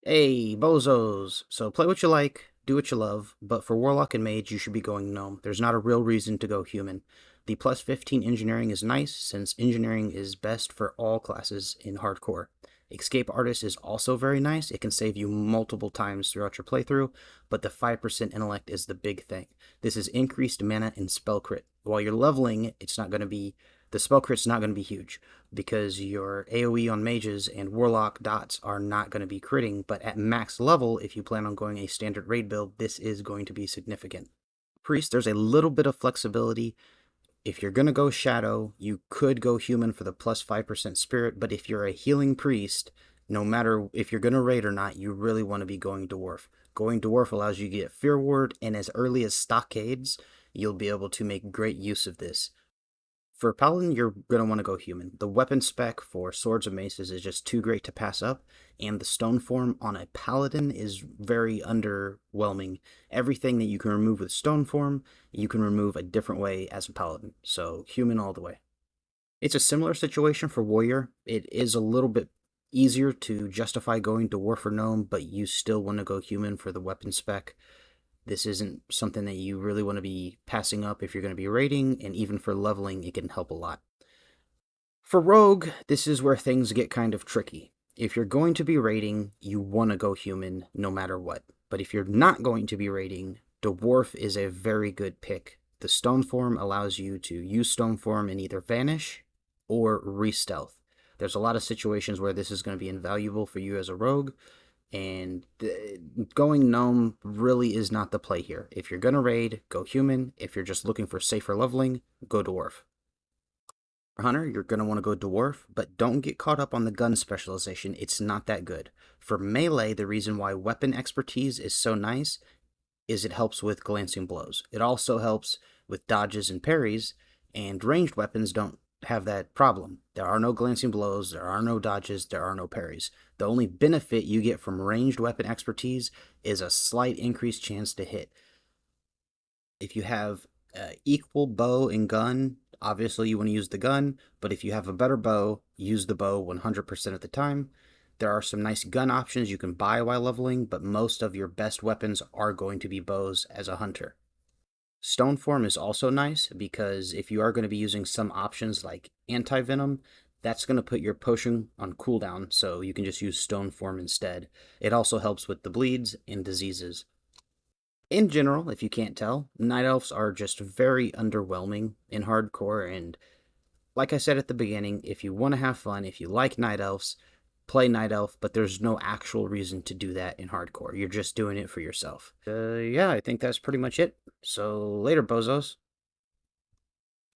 Hey, bozos! So play what you like, do what you love, but for Warlock and Mage, you should be going Gnome. There's not a real reason to go Human. The plus 15 engineering is nice, since engineering is best for all classes in hardcore. Escape Artist is also very nice. It can save you multiple times throughout your playthrough, but the 5% intellect is the big thing. This is increased mana and spell crit. While you're leveling, the spell crit's not going to be huge, because your AoE on mages and warlock dots are not going to be critting, but at max level, if you plan on going a standard raid build, this is going to be significant. Priest, there's a little bit of flexibility. If you're going to go shadow, you could go human for the plus 5% spirit, but if you're a healing priest, no matter if you're going to raid or not, you really want to be going dwarf. Going dwarf allows you to get fear ward, and as early as stockades, you'll be able to make great use of this. For Paladin, you're going to want to go human. The weapon spec for swords and maces is just too great to pass up, and the stone form on a Paladin is very underwhelming. Everything that you can remove with stone form, you can remove a different way as a Paladin. So, human all the way. It's a similar situation for Warrior. It is a little bit easier to justify going Dwarf or Gnome, but you still want to go human for the weapon spec. This isn't something that you really want to be passing up if you're going to be raiding, and even for leveling, it can help a lot. For Rogue, this is where things get kind of tricky. If you're going to be raiding, you want to go human no matter what. But if you're not going to be raiding, Dwarf is a very good pick. The stone form allows you to use stone form and either vanish or re-stealth. There's a lot of situations where this is going to be invaluable for you as a rogue, and going gnome really is not the play here. If you're going to raid, go human. If you're just looking for safer leveling, go dwarf. For hunter, you're going to want to go dwarf, but don't get caught up on the gun specialization. It's not that good. For melee, the reason why weapon expertise is so nice is it helps with glancing blows. It also helps with dodges and parries, and ranged weapons don't have that problem. There are no glancing blows, there are no dodges, there are no parries. The only benefit you get from ranged weapon expertise is a slight increased chance to hit. If you have equal bow and gun, obviously you want to use the gun, but if you have a better bow, use the bow 100% of the time. There are some nice gun options you can buy while leveling, but most of your best weapons are going to be bows as a hunter. Stone form is also nice because if you are going to be using some options like anti-venom, that's going to put your potion on cooldown, so you can just use stone form instead. It also helps with the bleeds and diseases. In general, if you can't tell, night elves are just very underwhelming in hardcore, and like I said at the beginning, if you want to have fun, if you like night elves, play night elf, but there's no actual reason to do that in hardcore. You're just doing it for yourself. Yeah, I think that's pretty much it. So later, bozos.